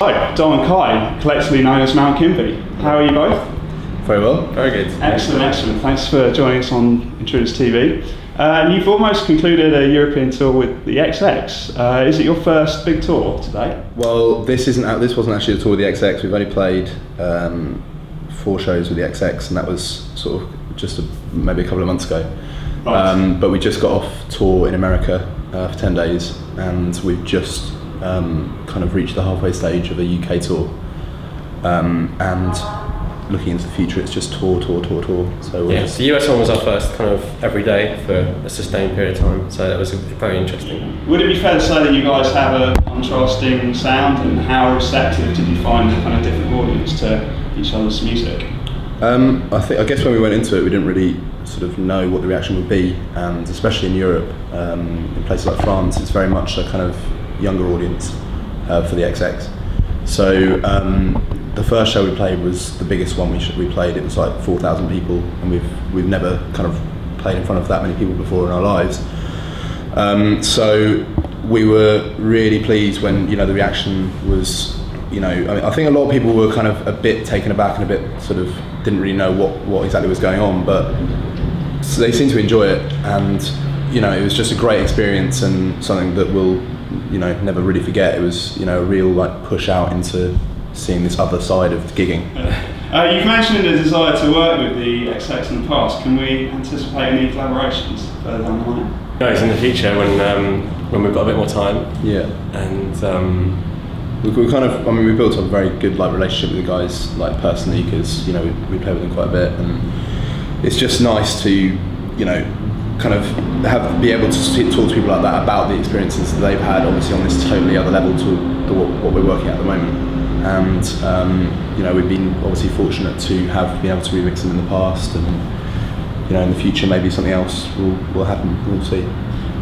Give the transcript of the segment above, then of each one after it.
Hi, Dom and Kai, collectively known as Mount Kimbie. How are you both? Very well, very good. Excellent, excellent. Thanks for joining us on Intruders TV. You've almost concluded a European tour with the XX. Is it your first big tour today? Well, this wasn't actually a tour with the XX. We've only played 4 shows with the XX, and that was sort of just maybe a couple of months ago. Right. But we just got off tour in America for 10 days, and we've just kind of reached the halfway stage of a UK tour. And looking into the future, it's just tour. So the US one was our first kind of every day for a sustained period of time, so that was very interesting. Would it be fair to say that you guys have a contrasting sound, and how receptive did you find the kind of different audience to each other's music? I guess when we went into it, we didn't really sort of know what the reaction would be, and especially in Europe, in places like France, it's very much a kind of younger audience for the XX. So the first show we played was the biggest one we played. It was like 4,000 people, and we've never kind of played in front of that many people before in our lives. So we were really pleased when the reaction was. I think a lot of people were kind of a bit taken aback and a bit sort of didn't really know what exactly was going on, but so they seemed to enjoy it, and it was just a great experience and something that we'll never really forget. It was a real like push out into seeing this other side of gigging. You've mentioned a desire to work with the XX in the past. Can we anticipate any collaborations further down the line? Guys, in the future when we've got a bit more time. Yeah. And we built up a very good like relationship with the guys, like personally, because we play with them quite a bit, and it's just nice to kind of be able to talk to people like that about the experiences that they've had, obviously on this totally other level to what we're working at the moment. And we've been obviously fortunate to have been able to remix them in the past, and in the future maybe something else will happen. We'll see.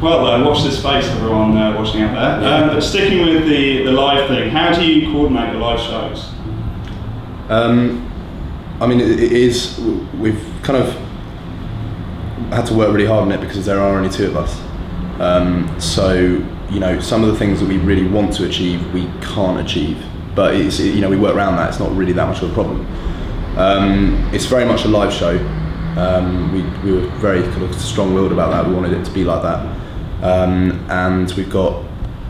Well, watch this space, everyone watching out there. But sticking with the live thing, how do you coordinate the live shows? It is. We've kind of had to work really hard on it because there are only 2 of us. So some of the things that we really want to achieve, we can't achieve. But it's we work around that. It's not really that much of a problem. It's very much a live show. We were very kind of strong-willed about that. We wanted it to be like that. And we've got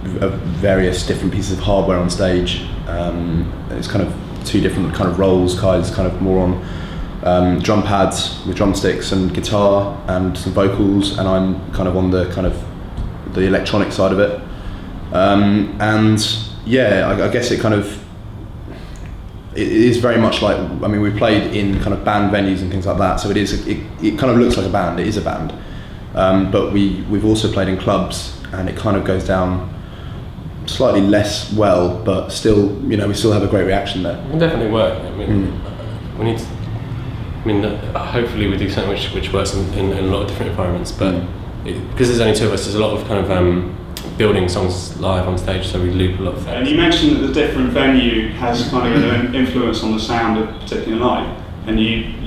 various different pieces of hardware on stage. It's kind of 2 different kind of roles. Kai's kind of more on drum pads with drumsticks and guitar and some vocals, and I'm kind of on the electronic side of it. I guess it kind of it is very much like, we played in kind of band venues and things like that, so it kind of looks like a band. It is a band, but we've also played in clubs, and it kind of goes down slightly less well, but still we still have a great reaction there. It can definitely work. We need to, hopefully we do something which works in a lot of different environments, but because there's only 2 of us, there's a lot of kind of building songs live on stage, so we loop a lot of things. And you mentioned that the different venue has kind of an influence on the sound of a particular night. And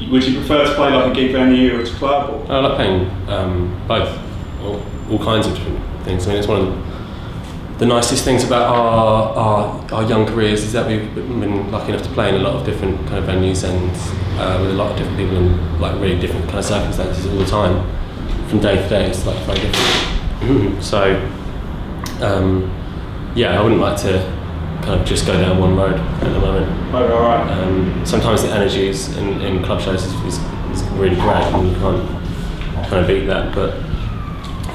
would you prefer to play like a gig venue or a club? Or? I like playing both, all kinds of different things. It's one of the nicest things about our young careers is that we've been lucky enough to play in a lot of different kind of venues and with a lot of different people in like really different kind of circumstances all the time. From day to day, it's like very different. So. I wouldn't like to kind of just go down one road at the moment. Right. Sometimes the energy in club shows is really great, and you can't kind of beat that, but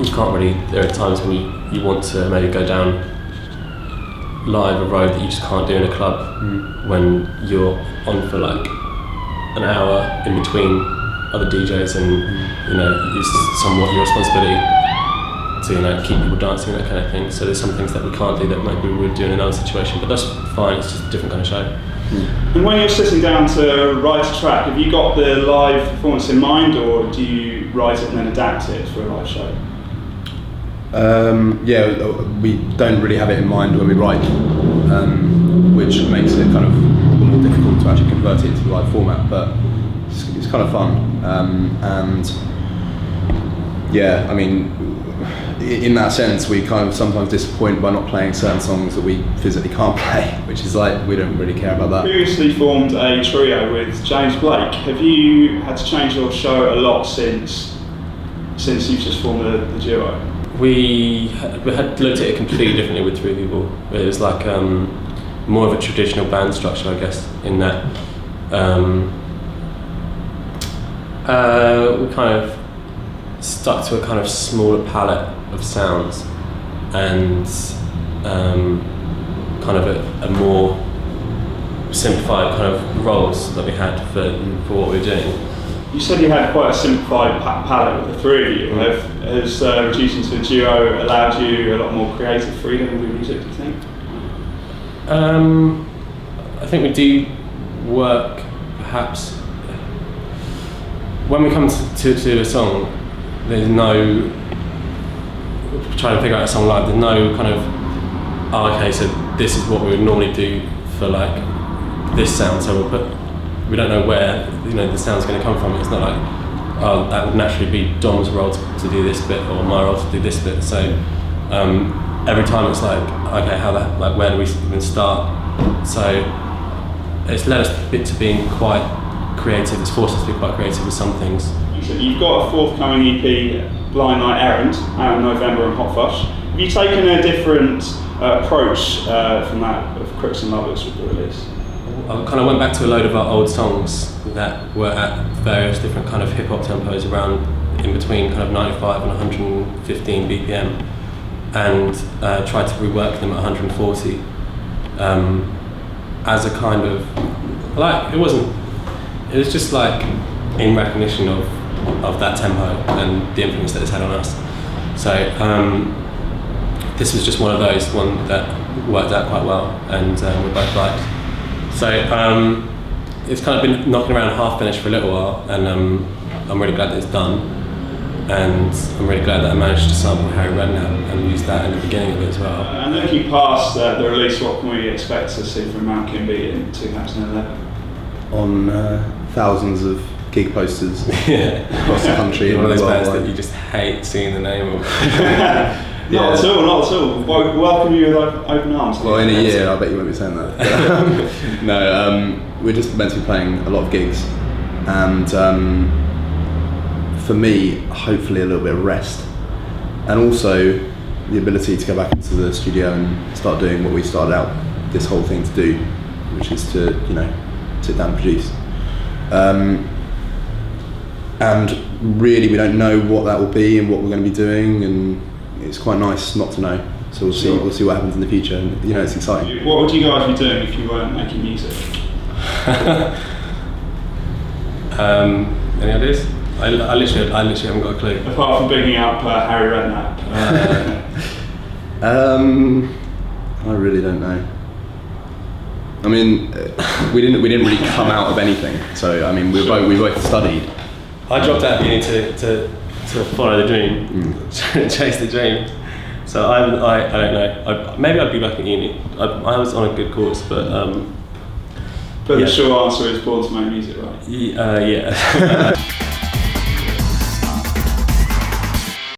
you can't really. There are times when you want to maybe go down live a road that you just can't do in a club when you're on for like an hour in between other DJs, and it's somewhat your responsibility to keep people dancing, that kind of thing. So there's some things that we can't do that maybe we would do in another situation, but that's fine. It's just a different kind of show. And when you're sitting down to write a track, have you got the live performance in mind, or do you write it and then adapt it for a live show? We don't really have it in mind when we write, which makes it kind of more difficult to actually convert it into a live format, but it's kind of fun. in that sense, we kind of sometimes disappoint by not playing certain songs that we physically can't play, which is like, we don't really care about that. Previously formed a trio with James Blake. Have you had to change your show a lot since you've just formed the duo? We had looked at it completely differently with three people. It was like more of a traditional band structure, I guess, in that we kind of stuck to a kind of smaller palette of sounds and kind of a more simplified kind of roles that we had for what we were doing. You said you had quite a simplified palette with the three of you. Has reducing to a duo allowed you a lot more creative freedom with music, do you think? I think we do work, perhaps, when we come to a song, there's no, trying to figure out a song live, there's no kind of, okay, so this is what we would normally do for like this sound, so we don't know where the sound's going to come from. It's not like, oh, that would naturally be Dom's role to do this bit or my role to do this bit. So every time it's like, okay, where do we even start? So it's led us a bit to being quite creative. It's forced us to be quite creative with some things. You've got a forthcoming EP, Blind Night Errand, out in November on Hotflush. Have you taken a different approach from that of Crooks Lovers with the release? I kind of went back to a load of our old songs that were at various different kind of hip hop tempos around in between kind of 95 and 115 BPM, and tried to rework them at 140 as a kind of like it was just like in recognition of that tempo and the influence that it's had on us. So this was just one of those that worked out quite well, and we both liked. So it's kind of been knocking around half finished for a little while, and I'm really glad that it's done, and I'm really glad that I managed to sample Harry Redknapp and use that in the beginning of it as well. And looking past the release, what can we expect to see from Mount Kimbie in 2011? On thousands of gig posters across the country. One of those bands that you just hate seeing the name of. Not at all. Welcome you with open arms. Well, in a year, I bet you won't be saying that. No, we're just meant to be playing a lot of gigs, and for me, hopefully a little bit of rest, and also the ability to go back into the studio and start doing what we started out this whole thing to do, which is to sit down and produce. And really, we don't know what that will be and what we're going to be doing, and it's quite nice not to know. So we'll see. We'll see what happens in the future, and it's exciting. What would you guys be doing if you weren't making music? Any ideas? I literally haven't got a clue. Apart from bigging up Harry Redknapp. I really don't know. I mean, we didn't really come out of anything. So I mean, we both studied. I dropped out of uni to follow the dream, chase the dream. So I don't know. Maybe I'd be back at uni. I was on a good course, but. But the short answer is born to make music, right? Yeah.